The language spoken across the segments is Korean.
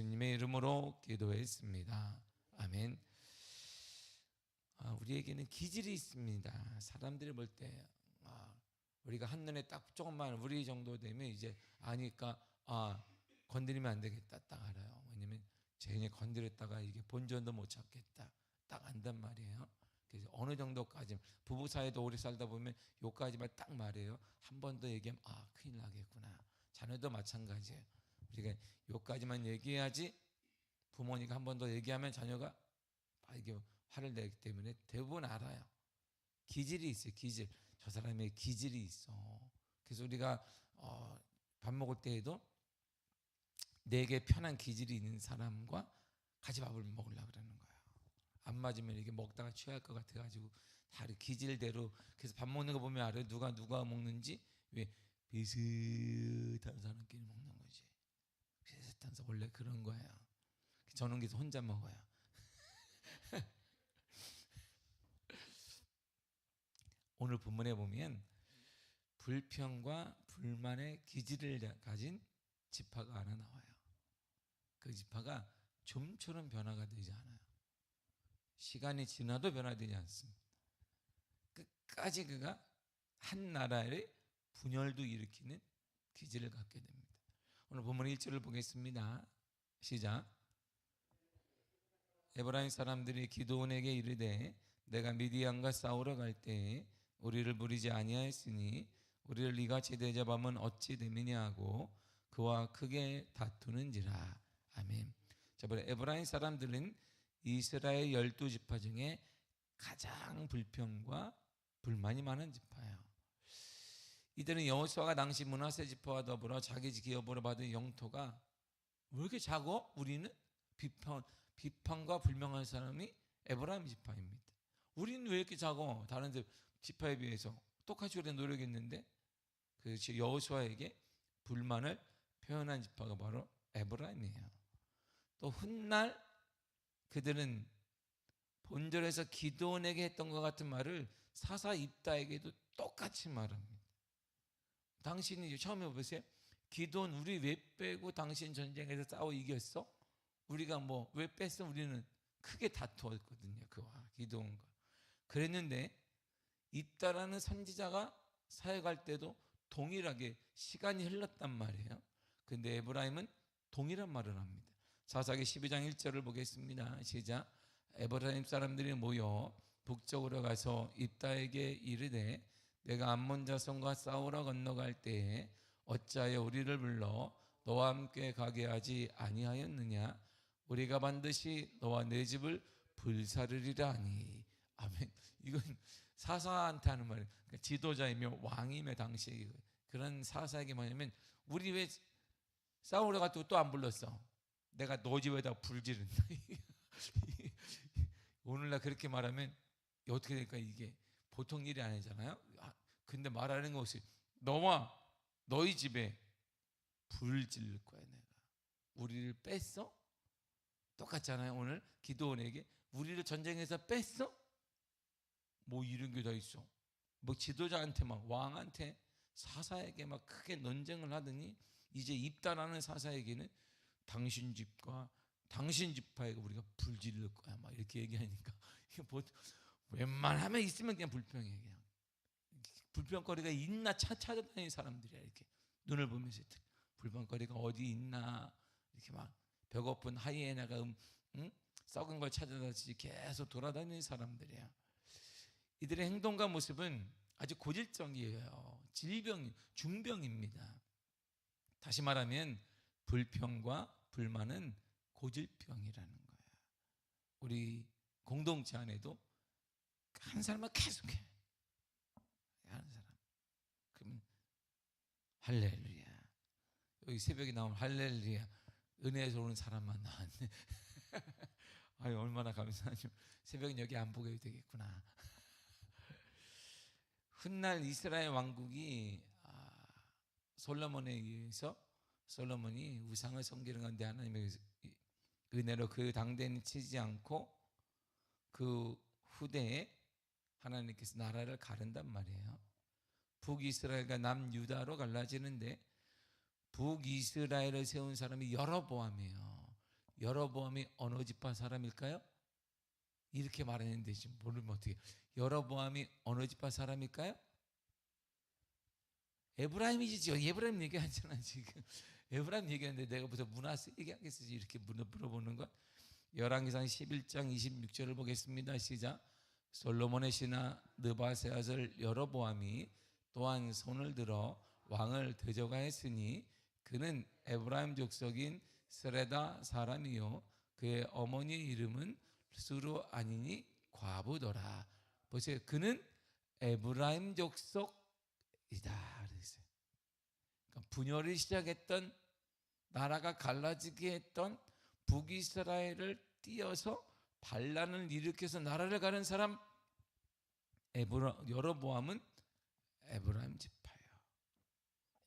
예수님의 이름으로 기도했습니다. 아멘. 우리에게는 기질이 있습니다. 사람들이 볼 때 우리가 한눈에 딱 조금만 우리 정도 되면 이제 아니까 건드리면 안 되겠다 딱 알아요. 왜냐면 쟤네 건드렸다가 이게 본전도 못 찾겠다 딱 안단 말이에요. 그래서 어느 정도까지 부부 사이도 오래 살다 보면 요까지만 딱 말해요. 한 번 더 얘기하면 큰일 나겠구나. 자녀도 마찬가지예요. 우리가 요까지만 얘기해야지 부모니까 한 번 더 얘기하면 자녀가 이게 화를 내기 때문에 대부분 알아요. 기질이 있어요. 기질. 저 사람의 기질이 있어. 그래서 우리가 밥 먹을 때에도 내게 편한 기질이 있는 사람과 같이 밥을 먹으려고 그러는 거예요. 안 맞으면 이게 먹다가 취할 것 같아가지고 다 기질대로. 그래서 밥 먹는 거 보면 알아요. 누가 먹는지. 왜? 비슷한 사람끼리 먹는 거지. 비슷한 사람 원래 그런 거예요. 저는 그래서 혼자 먹어요. 오늘 본문에 보면 불평과 불만의 기질을 가진 지파가 하나 나와요. 그 지파가 좀처럼 변화가 되지 않아요. 시간이 지나도 변화되지 않습니다. 끝까지 그가 한 나라의 분열도 일으키는 기질을 갖게 됩니다. 오늘 본문 1절을 보겠습니다. 시작. 에브라임 사람들이 기드온에게 이르되 내가 미디안과 싸우러 갈 때에 우리를 부리지 아니하였으니 우리를 이같이 대접하면 어찌 됨이냐 하고 그와 크게 다투는지라. 아멘. 자, 에브라임 사람들은 이스라엘 12지파 중에 가장 불평과 불만이 많은 지파예요. 이들은 여호수아가 당시 므낫세 지파와 더불어 자기 기업으로 받은 영토가 왜 이렇게 작어? 우리는 비판과 불명한 사람이 에브라임 지파입니다. 우리는 왜 이렇게 작어? 다른 지파에 비해서 똑같이 우리가 노력했는데 그 여호수아에게 불만을 표현한 지파가 바로 에브라임이에요. 또 훗날 그들은 본절에서 기드온에게 했던 것 같은 말을 사사 입다에게도 똑같이 말합니다. 당신이 처음에 보세요. 기드온 우리 왜 빼고 당신 전쟁에서 싸워 이겼어? 우리가 왜 뺐어? 우리는 크게 다투었거든요. 그와 기드온과. 그랬는데 입다라는 선지자가 사역할 때도 동일하게 시간이 흘렀단 말이에요. 근데 에브라임은 동일한 말을 합니다. 사사기 12장 1절을 보겠습니다. 시작. 에브라임 사람들이 모여 북쪽으로 가서 입다에게 이르되 내가 암몬 자손과 싸우러 건너갈 때에 어찌하여 우리를 불러 너와 함께 가게 하지 아니하였느냐? 우리가 반드시 너와 내 집을 불사르리라 하니. 아멘. 이건 사사한테 하는 말이에요. 그러니까 지도자이며 왕이며 당시에 그런 사사에게 뭐냐면 우리 왜 싸우러 갔다고 또 안 불렀어? 내가 너 집에다 불 지른다. 오늘날 그렇게 말하면 어떻게 될까? 이게 보통 일이 아니잖아요. 근데 말하는 것이 너와 너희 집에 불 지를 거야. 내가 우리를 뺐어? 똑같잖아요. 오늘 기드온에게 우리를 전쟁에서 뺐어? 이런 게 다 있어. 지도자한테 왕한테 사사에게 크게 논쟁을 하더니 이제 입다라는 사사에게는 당신 집과 당신 지파에 우리가 불 지를 거야. 이렇게 얘기하니까 이게 웬만하면 있으면 그냥 불평해. 그냥 불평거리가 있나 찾아다니는 사람들이야. 이렇게 눈을 보면서 불평거리가 어디 있나 이렇게 배고픈 하이에나가 썩은 걸 찾아다니지 계속 돌아다니는 사람들이야. 이들의 행동과 모습은 아주 고질적이에요. 중병입니다. 다시 말하면 불평과 불만은 고질병이라는 거야. 우리 공동체 안에도 한 사람만 계속해. 하는 사람. 그러면 할렐루야. 여기 새벽에 나오면 할렐루야. 은혜에서 오는 사람만 나왔네. 아유, 얼마나 감사하죠. 새벽엔 여기 안 보게 되겠구나. 훗날 이스라엘 왕국이 솔로몬에 의해서 솔로몬이 우상을 섬기는 건데 하나님의 은혜로 그 당대는 치지 않고 그 후대에 하나님께서 나라를 가른단 말이에요. 북이스라엘과 남유다로 갈라지는데 북이스라엘을 세운 사람이 여로보암이에요. 여로보암이 어느 지파 사람일까요? 이렇게 말했는데 지금 모르면 어떻게? 여로보암이 어느 지파 사람일까요? 에브라임이지. 에브라임 얘기하잖아 지금. 에브라임 얘기하는데 내가 무슨 문하세 얘기하겠어 이렇게 물어보는 거. 열왕기상 11장 26절을 보겠습니다. 시작. 솔로몬의 신하 느바세 아들 여로보암이 또한 손을 들어 왕을 대적하였으니 그는 에브라임 족속인 스레다 사람이요 그의 어머니의 이름은 수루 아니니 과부더라. 보세요. 그는 에브라임 족속이다. 그랬어요. 그러니까 분열을 시작했던, 나라가 갈라지게 했던 북이스라엘을 띄어서 반란을 일으켜서 나라를 가는 사람 여로보암은 에브라임 지파예요.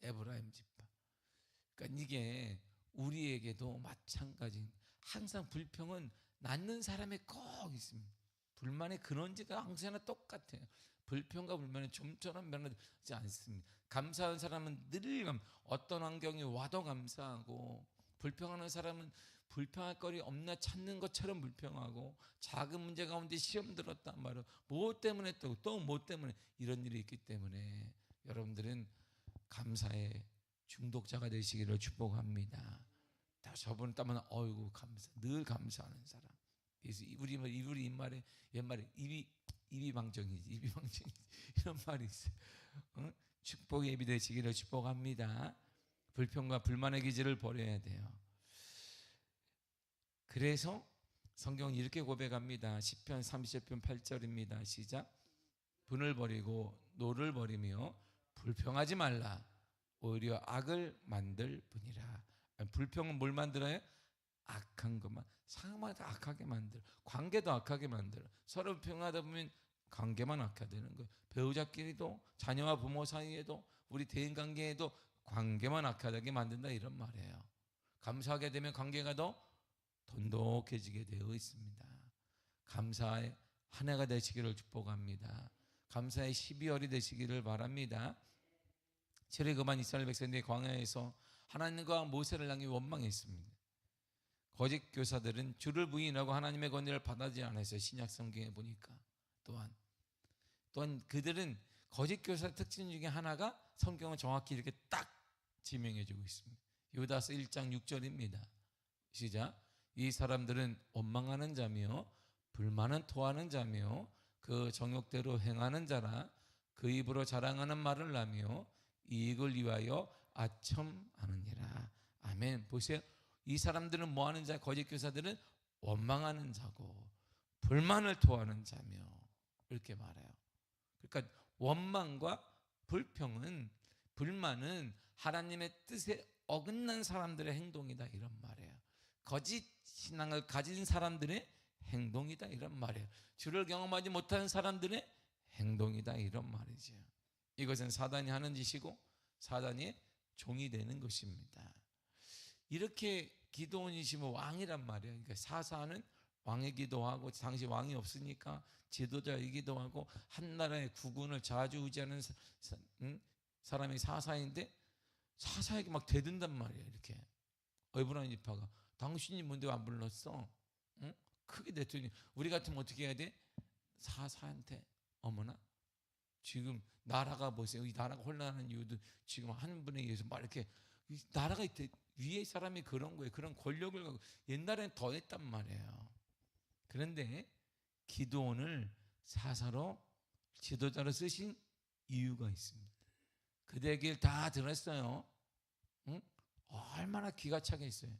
에브라임 지파. 그러니까 이게 우리에게도 마찬가지. 항상 불평은 낳는 사람에 꼭 있습니다. 불만의 근원지가 항상 똑같아요. 불평과 불만은 좀처럼 변하지 않습니다. 감사하는 사람은 늘 어떤 환경이 와도 감사하고, 불평하는 사람은 불평할 거리 없나 찾는 것처럼 불평하고, 작은 문제 가운데 시험 들었단 말이에요. 뭐 때문에 또 뭐 때문에 이런 일이 있기 때문에 여러분들은 감사의 중독자가 되시기를 축복합니다. 저분 따면 어이구 감사, 늘 감사하는 사람. 그래서 우리 입말에 옛말에 입이방정이지 이런 말이 있어요. 축복의 입이 되시기를 축복합니다. 불평과 불만의 기질을 버려야 돼요. 그래서 성경은 이렇게 고백합니다. 시편 30편 8절입니다. 시작. 분을 버리고 노를 버리며 불평하지 말라. 오히려 악을 만들 뿐이라. 불평은 뭘 만들어요? 악한 것만, 상황만 악하게 만들어, 관계도 악하게 만들어. 서로 불평하다 보면 관계만 악화되는 거예요. 배우자끼리도, 자녀와 부모 사이에도, 우리 대인관계에도 관계만 악화되게 만든다, 이런 말이에요. 감사하게 되면 관계가 더 돈독해지게 되어 있습니다. 감사의 한 해가 되시기를 축복합니다. 감사의 12월이 되시기를 바랍니다. 출애굽한 이스라엘 백성들이 광야에서 하나님과 모세를 향해 원망했습니다. 거짓 교사들은 주를 부인하고 하나님의 권위를 받아들이지 않았어요. 신약 성경에 보니까 또한 그들은 거짓 교사 특징 중에 하나가 성경은 정확히 이렇게 딱 지명해주고 있습니다. 유다서 1장 6절입니다. 시작. 이 사람들은 원망하는 자며 불만은 토하는 자며 그 정욕대로 행하는 자라. 그 입으로 자랑하는 말을 하며 이익을 위하여 아첨하느니라. 아멘. 보세요. 이 사람들은 뭐 하는 자? 거짓 교사들은 원망하는 자고 불만을 토하는 자며, 이렇게 말해요. 그러니까 원망과 불만은 하나님의 뜻에 어긋난 사람들의 행동이다, 이런 말이에요. 거짓 신앙을 가진 사람들의 행동이다, 이런 말이에요. 주를 경험하지 못하는 사람들의 행동이다, 이런 말이죠. 이것은 사단이 하는 짓이고 사단의 종이 되는 것입니다. 이렇게 기드온이시면 왕이란 말이에요. 그러니까 사사는 왕이기도 하고, 당시 왕이 없으니까 지도자이기도 하고, 한 나라의 국군을 좌지우지하는 사람이 사사인데, 사사에게 막 대든단 말이에요. 이렇게 에브라임 지파가 당신이 뭔데 안 불렀어? 응? 크게 대더니 우리 같으면 어떻게 해야 돼? 사사한테 어머나 지금 나라가 보세요. 이 나라가 혼란하는 이유도 지금 한 분에 의해서 막 이렇게 나라가 위에 사람이 그런 거예요. 그런 권력을 갖고 옛날에는 더 했단 말이에요. 그런데 기드온을 사사로 지도자로 쓰신 이유가 있습니다. 그들의 길 다 들었어요. 응? 얼마나 기가 차겠어요.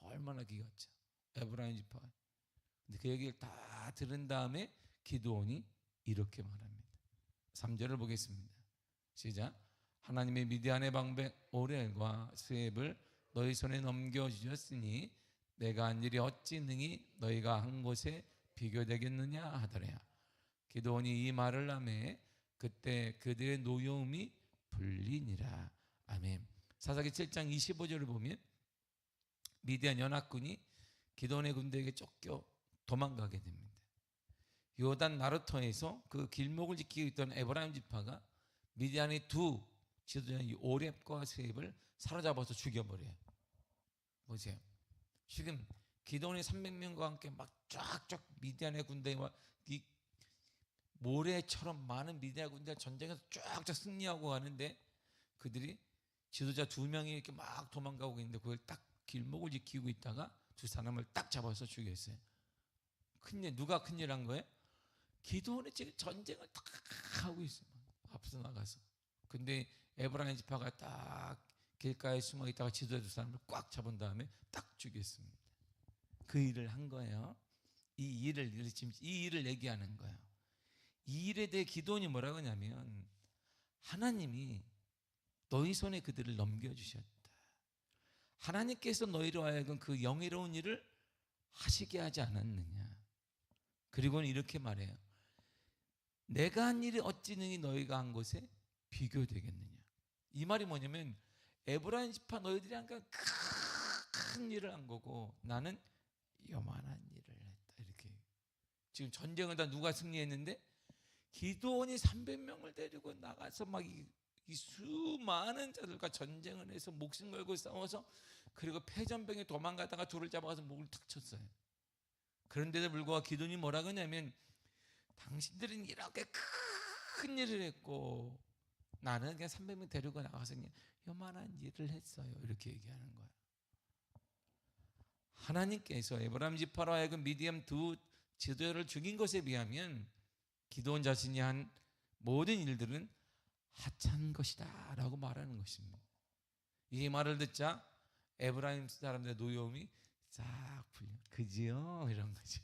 얼마나 기가 차. 에브라임 지파. 근데 그 얘기를 다 들은 다음에 기드온이 이렇게 말합니다. 3절을 보겠습니다. 시작. 하나님의 미디안의 방백 오렐과 스웹을 너희 손에 넘겨주셨으니 내가 한 일이 어찌 능히 너희가 한 곳에 비교되겠느냐 하더래요. 기드온이 이 말을 하매 그때 그들의 노여움이 풀리니라. 아멘. 사사기 7장 25절을 보면 미디안 연합군이 기드온의 군대에게 쫓겨 도망가게 됩니다. 요단 나루터에서 그 길목을 지키고 있던 에브라임 지파가 미디안의 두 지도자 오렙과 스웹을 사로잡아서 죽여버려요. 보세요. 지금 기드온이 300명과 함께 막 쫙쫙 미디안의 군대와 이 모래처럼 많은 미디안 군대 전쟁에서 쫙쫙 승리하고 가는데 그들이 지도자 2명이 이렇게 막 도망가고 있는데 그걸 딱 길목을 지키고 있다가 2사람을 딱 잡아서 죽였어요. 큰일, 누가 큰일 한 거예요? 기드온이 지금 전쟁을 딱 하고 있어요. 앞서 나가서. 근데 에브라임 지파가 딱 길가에 숨어 있다가 지도자 2사람을 꽉 잡은 다음에 딱 죽였습니다. 그 일을 한 거예요. 이 일을 얘기하는 거예요. 이 일에 대해 기드온이 뭐라고 하냐면 하나님이 너희 손에 그들을 넘겨주셨다. 하나님께서 너희로 하여금 그 영예로운 일을 하시게 하지 않았느냐. 그리고는 이렇게 말해요. 내가 한 일이 어찌 능히 너희가 한 것에 비교되겠느냐. 이 말이 뭐냐면 에브라임 지파 너희들이 한건 큰 일을 한 거고 나는 요만한 일을 했다. 이렇게 지금 전쟁을 다 누가 승리했는데 기드온이 300명을 데리고 나가서 막 이 수많은 자들과 전쟁을 해서 목숨 걸고 싸워서 그리고 패전병에 도망가다가 둘을 잡아가서 목을 탁 쳤어요. 그런데도 불구하고 기드온이 뭐라고 하냐면 당신들은 이렇게 큰 일을 했고 나는 그냥 300명 데리고 나가서 그냥 요만한 일을 했어요. 이렇게 얘기하는 거예요. 하나님께서 에브라임 지파로 하여금 미디안 2 지도자를 죽인 것에 비하면 기드온 자신이 한 모든 일들은 하찮은 것이다 라고 말하는 것입니다. 이 말을 듣자 에브라임 사람들의 노여움이 싹 풀려. 그지요? 이런 거지.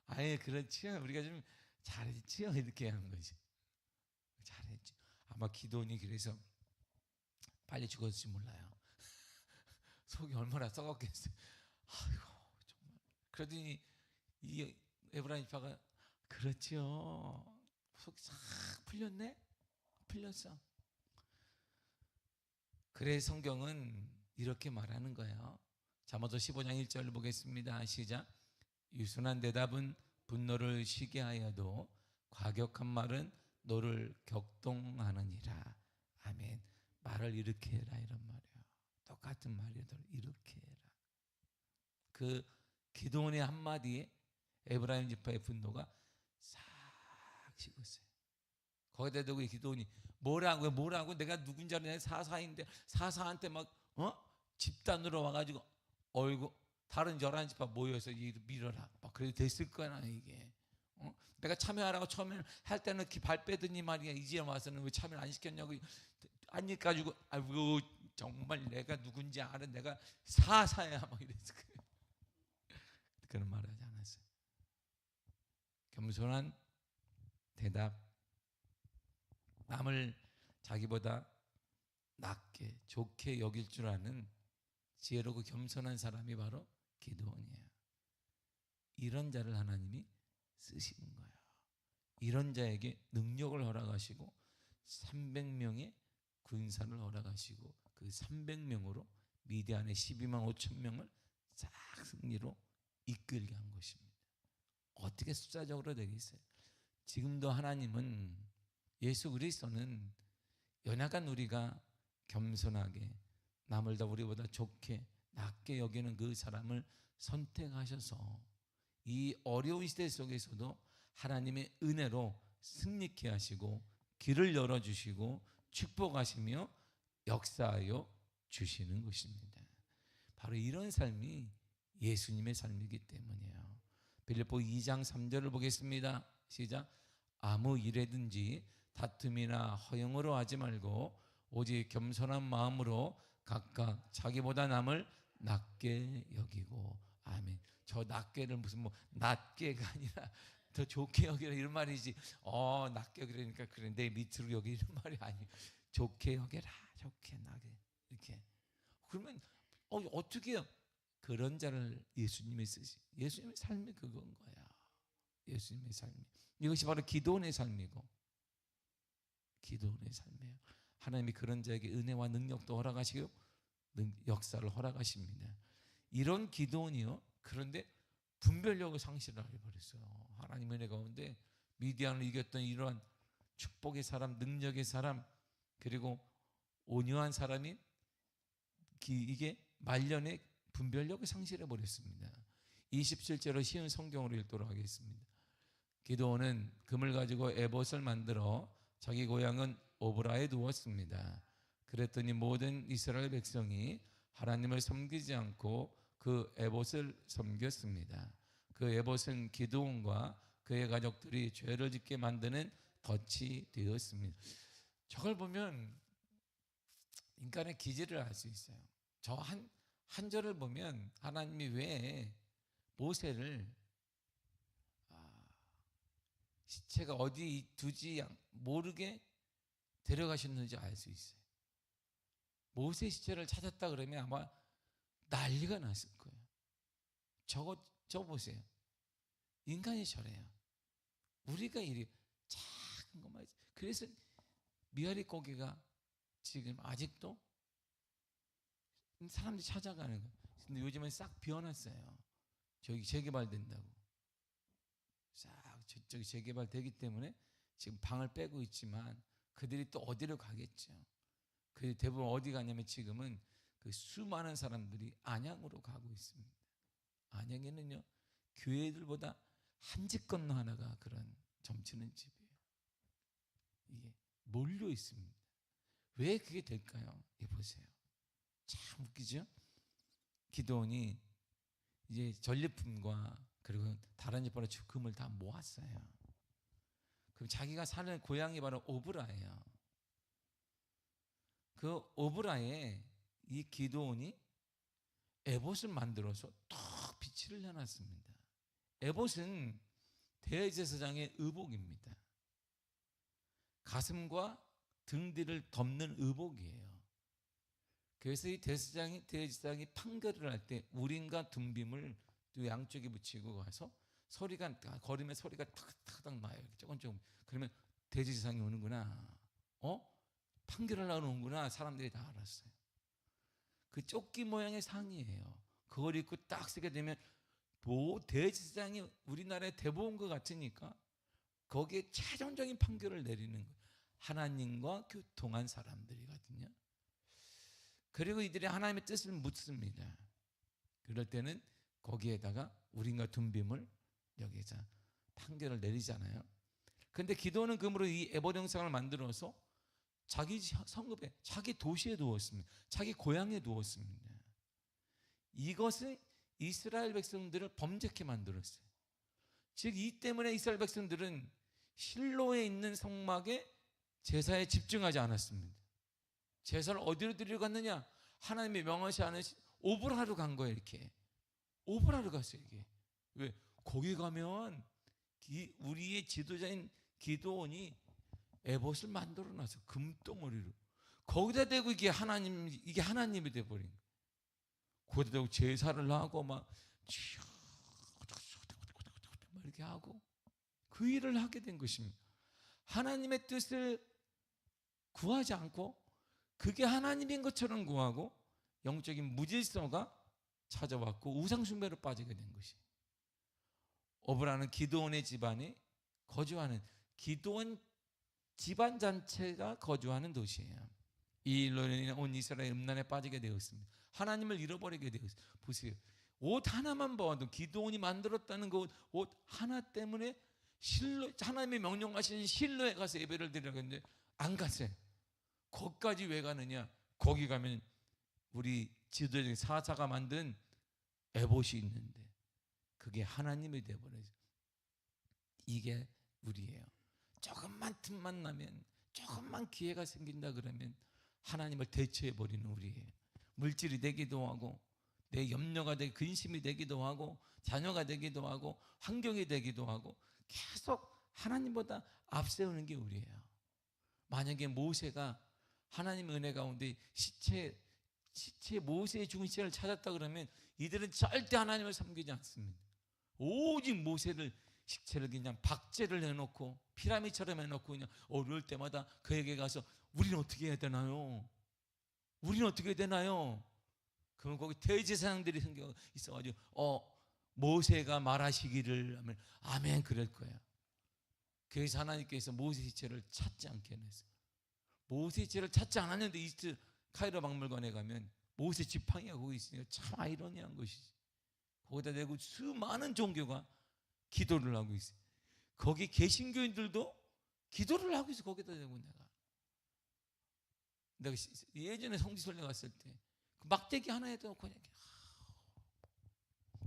아예 그렇지요. 우리가 좀 잘했지요. 이렇게 하는 거지. 잘했지. 아마 기드온이 그래서 빨리 죽었을지 몰라요. 속이 얼마나 썩었겠어요. 아이고 정말. 그러더니 이 에브라임 지파가 그렇지요. 속이 싹 풀렸네. 풀렸어. 그래 성경은 이렇게 말하는 거예요. 잠언서 15장 1절을 보겠습니다. 시작. 유순한 대답은 분노를 쉬게 하여도 과격한 말은 너를 격동하느니라. 아멘. 말을 이렇게 해라 이런 말이에요. 똑같은 말이어도 이렇게 해라. 그 기드온의 한마디에 에브라임 지파의 분노가 싹 식었어요. 거기다 대고 기드온이 뭐라고 내가 누군지 아냐 사사인데 사사한테 막 집단으로 와가지고 얼굴 다른 11지파 모여서 밀어라 막 그래도 됐을 거야 이게. 내가 참여하라고 처음에 할 때는 발 빼더니 말이야 이제 와서는 왜 참여를 안 시켰냐고 안 해가지고 아이고 정말 내가 누군지 알아 내가 사사야 막 이랬을 거예요. 그런 말 하지 않았어요. 겸손한 대답. 남을 자기보다 낮게 좋게 여길 줄 아는 지혜롭고 겸손한 사람이 바로 기드온이에요. 이런 자를 하나님이 쓰시는 거예요. 이런 자에게 능력을 허락하시고 300명의 군사를 허락하시고 그 300명으로 미디안의 12만 5천 명을 싹 승리로 이끌게 한 것입니다. 어떻게 숫자적으로 되겠어요? 지금도 하나님은 예수 그리스도는 연약한 우리가 겸손하게 남을 다 우리보다 좋게 낮게 여기는 그 사람을 선택하셔서 이 어려운 시대 속에서도 하나님의 은혜로 승리케 하시고 길을 열어주시고 축복하시며 역사하여 주시는 것입니다. 바로 이런 삶이 예수님의 삶이기 때문이에요. 빌립보 2장 3절을 보겠습니다. 시작. 아무 일에든지 다툼이나 허영으로 하지 말고 오직 겸손한 마음으로 각각 자기보다 남을 낮게 여기고. 아멘. 저 낮게를 무슨 뭐 낮게가 아니라 더 좋게 여기라 이런 말이지. 낮게 여기라니까 그래 내 밑으로 여기 이런 말이 아니에요. 좋게 여겨라. 좋게 나게 이렇게. 그러면 어떻게 해요? 그런 자를 예수님이 쓰시. 예수님의 삶이 그건 거야. 예수님의 삶이. 이것이 바로 기도원의 삶이고 기도원의 삶이에요. 하나님이 그런 자에게 은혜와 능력도 허락하시고 역사를 허락하십니다. 이런 기도원이요. 그런데 분별력을 상실을 해버렸어요. 하나님의 은혜 가운데 미디안을 이겼던 이러한 축복의 사람, 능력의 사람, 그리고 온유한 사람이 이게 말년에 분별력을 상실해 버렸습니다. 27절로 쉬운 성경으로 읽도록 하겠습니다. 기드온은 금을 가지고 에봇을 만들어 자기 고향은 오브라에 두었습니다. 그랬더니 모든 이스라엘 백성이 하나님을 섬기지 않고 그 에봇을 섬겼습니다. 그 에봇은 기드온과 그의 가족들이 죄를 짓게 만드는 덫이 되었습니다. 저걸 보면 인간의 기질을 알 수 있어요. 저 한 절을 보면 하나님이 왜 모세를 시체가 어디 두지 모르게 데려가셨는지 알 수 있어요. 모세 시체를 찾았다 그러면 아마 난리가 났을 거예요. 저거 보세요. 인간이 저래요. 우리가 이리 작은 것만. 그래서 미아리 고기가 지금 아직도 사람들이 찾아가는 거예요. 근데 요즘은 싹 비워놨어요. 저기 재개발된다고. 싹 저쪽이 재개발되기 때문에 지금 방을 빼고 있지만 그들이 또 어디로 가겠죠. 그 대부분 어디 가냐면 지금은 그 수많은 사람들이 안양으로 가고 있습니다. 안양에는요 교회들보다 한 집 건너 하나가 그런 점치는 집이에요. 이게 몰려 있습니다. 왜 그게 될까요? 이 보세요. 참 웃기죠? 기드온이 이제 전리품과 그리고 다른 집보다 금을 다 모았어요. 그럼 자기가 사는 고향이 바로 오브라예요. 그 오브라에 이 기드온이 에봇을 만들어서 탁 비치를 해놨습니다. 에봇은 대제사장의 의복입니다. 가슴과 등 뒤를 덮는 의복이에요. 그래서 이 대제사장이 판결을 할 때 우림과 둠빔을 또 양쪽에 붙이고 가서 소리가 걸으면 소리가 탁탁탁 나요. 조금 그러면 대제사장이 오는구나. 판결하려고 오는구나. 사람들이 다 알았어요. 그 조끼 모양의 상의예요. 그걸 입고 딱 쓰게 되면 대제사장이 우리나라의 대법원과 같으니까 거기에 최종적인 판결을 내리는 거예요. 하나님과 교통한 사람들이거든요. 그리고 이들이 하나님의 뜻을 묻습니다. 그럴 때는 거기에다가 우림과 둠빔을 여기서 판결을 내리잖아요. 그런데 기드온은 금으로 이 에봇 형상을 만들어서 자기 성읍에, 자기 도시에 두었습니다. 자기 고향에 두었습니다. 이것은 이스라엘 백성들을 범죄케 만들었어요. 즉 이 때문에 이스라엘 백성들은 실로에 있는 성막에 제사에 집중하지 않았습니다. 제사를 어디로 드리러 갔느냐? 하나님이 명하지 않으신 오브라로 간 거예요. 이렇게 오브라로 갔어요. 이게 왜? 거기 가면 우리의 지도자인 기드온이 에봇을 만들어놔서 금덩어리로 거기다 대고 이게 하나님이 돼버린 거예요. 거기다 대고 제사를 하고 막 이렇게 하고 그 일을 하게 된 것입니다. 하나님의 뜻을 구하지 않고 그게 하나님인 것처럼 구하고 영적인 무질서가 찾아왔고 우상숭배로 빠지게 된 것이에요. 오브라는 기드온의 집안에 거주하는 기드온 집안 전체가 거주하는 도시예요. 이 일로 인해 온 이스라엘 음란에 빠지게 되었습니다. 하나님을 잃어버리게 되었어요. 보세요. 옷 하나만 봐도 기드온이 만들었다는 그 옷 하나 때문에 하나님의 명령하신 실로에 가서 예배를 드리려고 했는데 안 갔어요. 거기까지 왜 가느냐? 거기 가면 우리 지도자인 사사가 만든 에봇이 있는데 그게 하나님이 되어버려요. 이게 우리예요. 조금만 틈만 나면, 조금만 기회가 생긴다 그러면 하나님을 대체해버리는 우리예요. 물질이 되기도 하고 내 염려가 되고 근심이 되기도 하고 자녀가 되기도 하고 환경이 되기도 하고 계속 하나님보다 앞세우는 게 우리예요. 만약에 모세가 하나님의 은혜 가운데 시체 모세의 죽은 시체를 찾았다 그러면 이들은 절대 하나님을 섬기지 않습니다. 오직 모세를 식체를 그냥 박제를 해놓고 피라미처럼 해놓고 그냥 어려울 때마다 그에게 가서 우리는 어떻게 해야 되나요? 우리는 어떻게 해야 되나요? 그러면 거기 대제사장들이 있어가지고 모세가 말하시기를 하면 아멘 그럴 거야. 그래서 하나님께서 모세 시체를 찾지 않게 했어요. 모세 시체를 찾지 않았는데 이스트 카이로 박물관에 가면 모세 지팡이가 거기 있으니까 참 아이러니한 것이지. 거기다 대고 수많은 종교가 기도를 하고 있어요. 거기 개신교인들도 기도를 하고 있어. 거기다 대고 내가 예전에 성지순례 갔을 때 그 막대기 하나에 놓고 그냥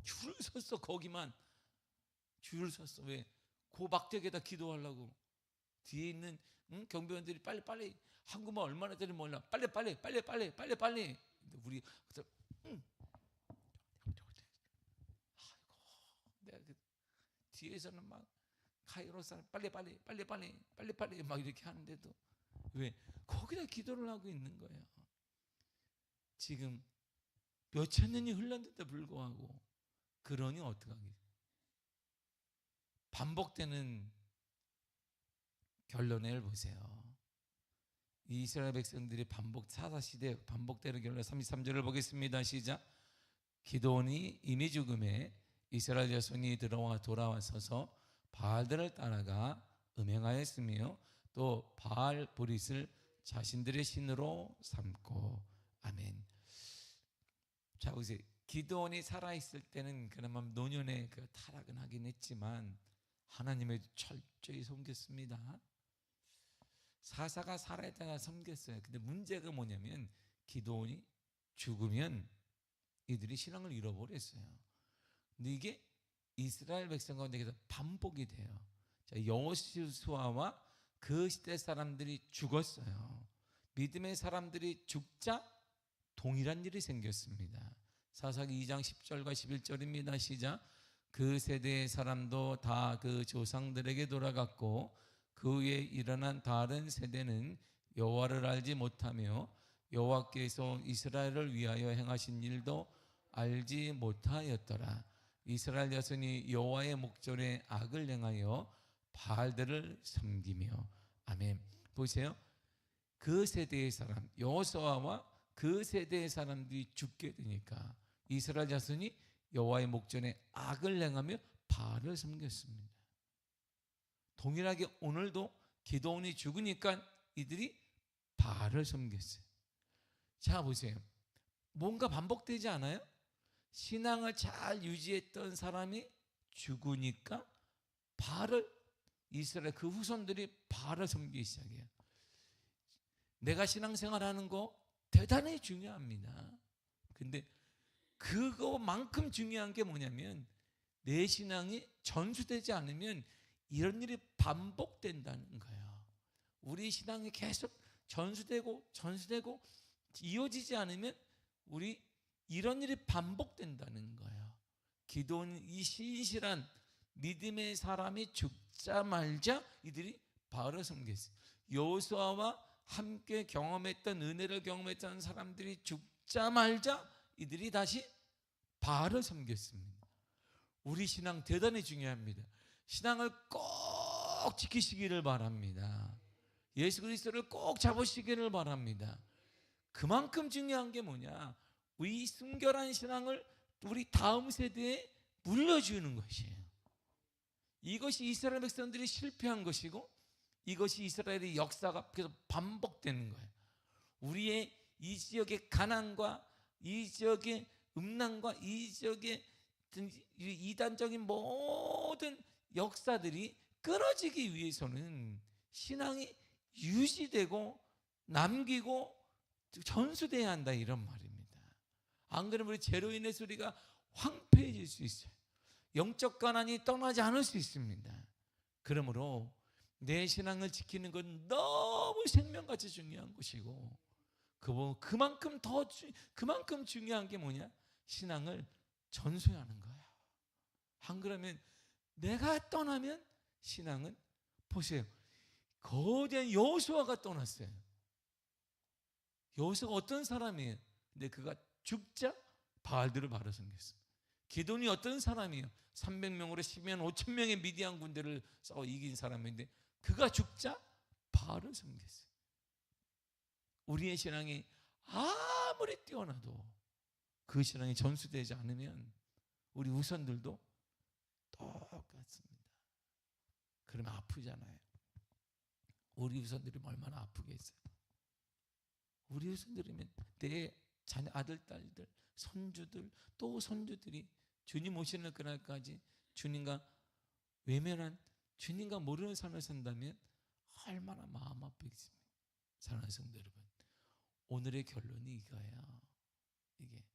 줄을 섰어. 거기만 줄을 섰어. 왜? 그 막대기에다 기도하려고. 뒤에 있는 경비원들이 빨리 한국말 얼마나 되는지 몰라. 빨리. 우리 내가 뒤에서는 막 카이로 사람 빨리 막 이렇게 하는데도 왜? 거기다 기도를 하고 있는 거예요. 지금 몇천 년이 흘렀는데도 불구하고 그러니 어떡하겠어요? 반복되는 결론을 보세요. 이스라엘 백성들이 사사시대 반복되는 결론 33절을 보겠습니다. 시작. 기드온이 이미 죽음에 이스라엘 자손이 돌아와서서 바알들을 따라가 음행하였으며 또 바알 보릿을 자신들의 신으로 삼고. 아멘. 자 보세요. 기드온이 살아있을 때는 그나마 노년의 그 타락은 하긴 했지만 하나님을 철저히 섬겼습니다. 사사가 살아있다가 섬겼어요. 근데 문제가 뭐냐면 기드온이 죽으면 이들이 신앙을 잃어버렸어요. 근데 이게 이스라엘 백성 가운데 계속 반복이 돼요. 자, 여호수아와 그 시대 사람들이 죽었어요. 믿음의 사람들이 죽자 동일한 일이 생겼습니다. 사사기 2장 10절과 11절입니다. 시작. 그 세대의 사람도 다 그 조상들에게 돌아갔고 그 후에 일어난 다른 세대는 여호와를 알지 못하며 여호와께서 이스라엘을 위하여 행하신 일도 알지 못하였더라. 이스라엘 자손이 여호와의 목전에 악을 행하여 바알들을 섬기며. 아멘. 보세요. 그 세대의 사람 여호수아와 그 세대의 사람들이 죽게 되니까 이스라엘 자손이 여호와의 목전에 악을 행하며 바알을 섬겼습니다. 동일하게 오늘도 기드온이 죽으니까 이들이 바알을 섬겼어요. 자 보세요. 뭔가 반복되지 않아요? 신앙을 잘 유지했던 사람이 죽으니까 바알을, 이스라엘 그 후손들이 바알을 섬기기 시작해요. 내가 신앙생활하는 거 대단히 중요합니다. 근데 그거만큼 중요한 게 뭐냐면 내 신앙이 전수되지 않으면 이런 일이 반복된다는 거예요. 우리 신앙이 계속 전수되고 이어지지 않으면 우리 이런 일이 반복된다는 거예요. 기도는 이 신실한 믿음의 사람이 죽자 말자 이들이 바알을 섬겼어요. 여호수아와 함께 경험했던 은혜를 경험했던 사람들이 죽자 말자 이들이 다시 바알을 섬겼습니다. 우리 신앙 대단히 중요합니다. 신앙을 꼭 지키시기를 바랍니다. 예수 그리스도를 꼭 잡으시기를 바랍니다. 그만큼 중요한 게 뭐냐? 우리 순결한 신앙을 우리 다음 세대에 물려주는 것이에요. 이것이 이스라엘 백성들이 실패한 것이고 이것이 이스라엘의 역사가 계속 반복되는 거예요. 우리의 이 지역의 가난과 이 지역의 음란과 이 지역의 이단적인 모든 역사들이 끊어지기 위해서는 신앙이 유지되고 남기고 전수돼야 한다 이런 말입니다. 안 그러면 우리 죄로 인해서 우리가 황폐해질 수 있어요. 영적 가난이 떠나지 않을 수 있습니다. 그러므로 내 신앙을 지키는 건 너무 생명같이 중요한 것이고 그만큼 중요한 게 뭐냐? 신앙을 전수하는 거야. 안 그러면 내가 떠나면 신앙은 보세요. 거대한 여호수아가 떠났어요. 여호수아가 어떤 사람이에요? 근데 그가 죽자 바알들을 바로 섬겼습니다. 기드온이 어떤 사람이에요? 300명으로 10만 5천 명의 미디안 군대를 싸워 이긴 사람인데 그가 죽자 바알을 섬겼어요. 우리의 신앙이 아무리 뛰어나도 그 신앙이 전수되지 않으면 우리 후손들도 똑같습니다. 그러면 아프잖아요. 우리 후손들이 얼마나 아프겠어요. 우리 후손들이면 내 자녀 아들, 딸들, 손주들 또 손주들이 주님 오시는 그날까지 주님과 외면한, 주님과 모르는 삶을 산다면 얼마나 마음 아프겠습니까? 사랑하는 성도 여러분, 오늘의 결론이 이거예요. 이게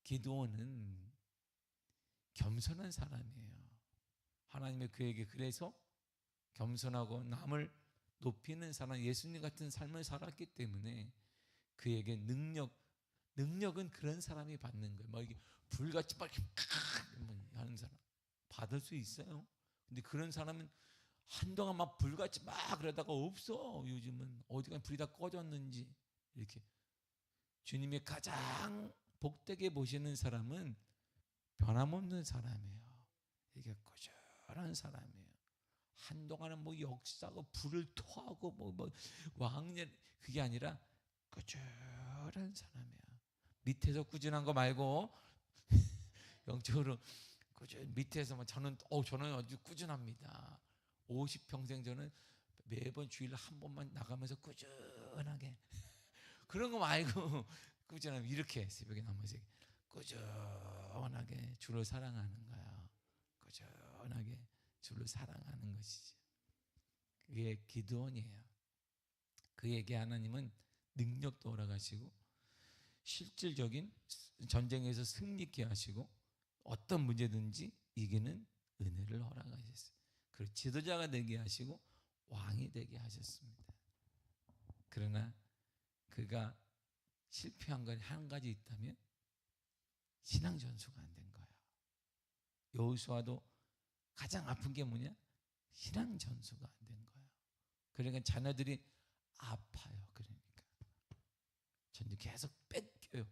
기드온은 겸손한 사람이에요. 하나님의 그에게 그래서 겸손하고 남을 높이는 사람, 예수님 같은 삶을 살았기 때문에 그에게 능력은 그런 사람이 받는 거예요. 막 이게 불같이 막 하는 사람 받을 수 있어요. 근데 그런 사람은 한동안 막 불같이 막 그러다가 없어. 요즘은 어디가 불이 다 꺼졌는지. 이렇게 주님이 가장 복되게 보시는 사람은 변함없는 사람이에요. 이게 꾸준한 사람이에요. 한동안은 뭐 역사고 불을 토하고 뭐 왕년, 그게 아니라 꾸준한 사람이야. 밑에서 꾸준한 거 말고 영적으로 꾸준, 밑에서만 저는 아주 꾸준합니다. 50평생 저는 매번 주일에 한 번만 나가면서 꾸준하게 그런 거 말고 꾸준하게 이렇게 새벽에 나머지 꾸준하게 주를 사랑하는 거야. 꾸준하게 주를 사랑하는 것이지. 그게 기드온이에요. 그에게 하나님은 능력도 허락하시고 실질적인 전쟁에서 승리케 하시고 어떤 문제든지 이기는 은혜를 허락하셨어요. 그리고 지도자가 되게 하시고 왕이 되게 하셨습니다. 그러나 그가 실패한 건 한 가지 있다면 신앙 전수가 안 된 거야. 여호수아도 가장 아픈 게 뭐냐? 신앙 전수가 안 된 거야. 그러니까 자녀들이 아파요. 그러니까 전쟁 계속 뺏겨요.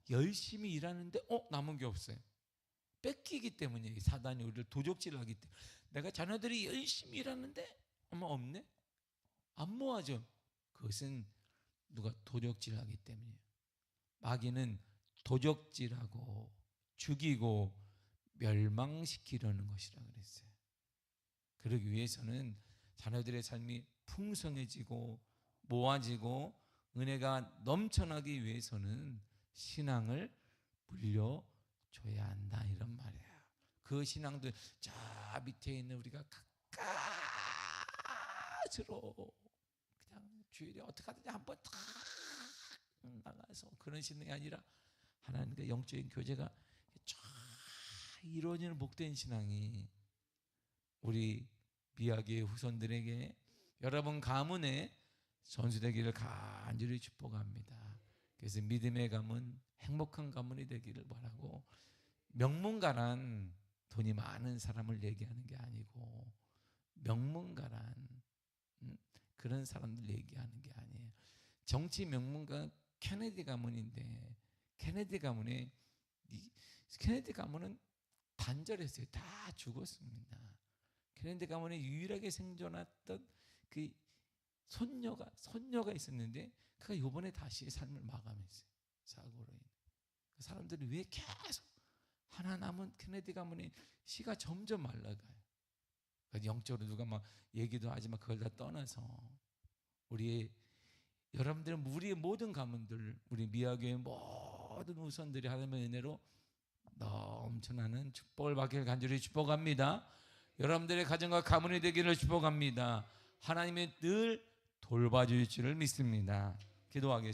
열심히 일하는데 남은 게 없어요. 뺏기기 때문에 사단이 우리를 도적질하기 때문에. 내가 자녀들이 열심히 일하는데 없네? 안 모아져. 그것은 누가 도적질하기 때문이에요. 마귀는 도적질하고 죽이고 멸망시키려는 것이라 그랬어요. 그러기 위해서는 자녀들의 삶이 풍성해지고 모아지고 은혜가 넘쳐나기 위해서는 신앙을 물려줘야 한다, 이런 말이에요. 그 신앙도 저 밑에 있는 우리가 가까스로 그냥 주일에 어떻게 하든지 한번 탁 나가서 그런 신앙이 아니라 하나님과 영적인 교제가 쫙 이루어지는 복된 신앙이 우리 미아교회 후손들에게 여러분 가문에 전수되기를 간절히 축복합니다. 그래서 믿음의 가문, 행복한 가문이 되기를 바라고, 명문가란 돈이 많은 사람을 얘기하는 게 아니고 명문가란 그런 사람들 얘기하는 게 아니에요. 정치 명문가 케네디 가문인데 케네디 가문은 단절했어요. 다 죽었습니다. 케네디 가문에 유일하게 생존했던 그 손녀가 있었는데 그가 이번에 다시 삶을 마감했어요. 사고로 인해. 사람들이 왜 계속 하나 남은 케네디 가문의 씨가 점점 말라가요. 영적으로 누가 막 얘기도 하지만 그걸 다 떠나서 여러분들은 우리의 모든 가문들, 우리 미아교의 모든 후손들이 하나님의 은혜로 넘쳐나는 축복을 받기를 간절히 축복합니다. 여러분들의 가정과 가문이 되기를 축복합니다. 하나님이 늘 돌봐주실 줄을 믿습니다. 기도하겠습니다.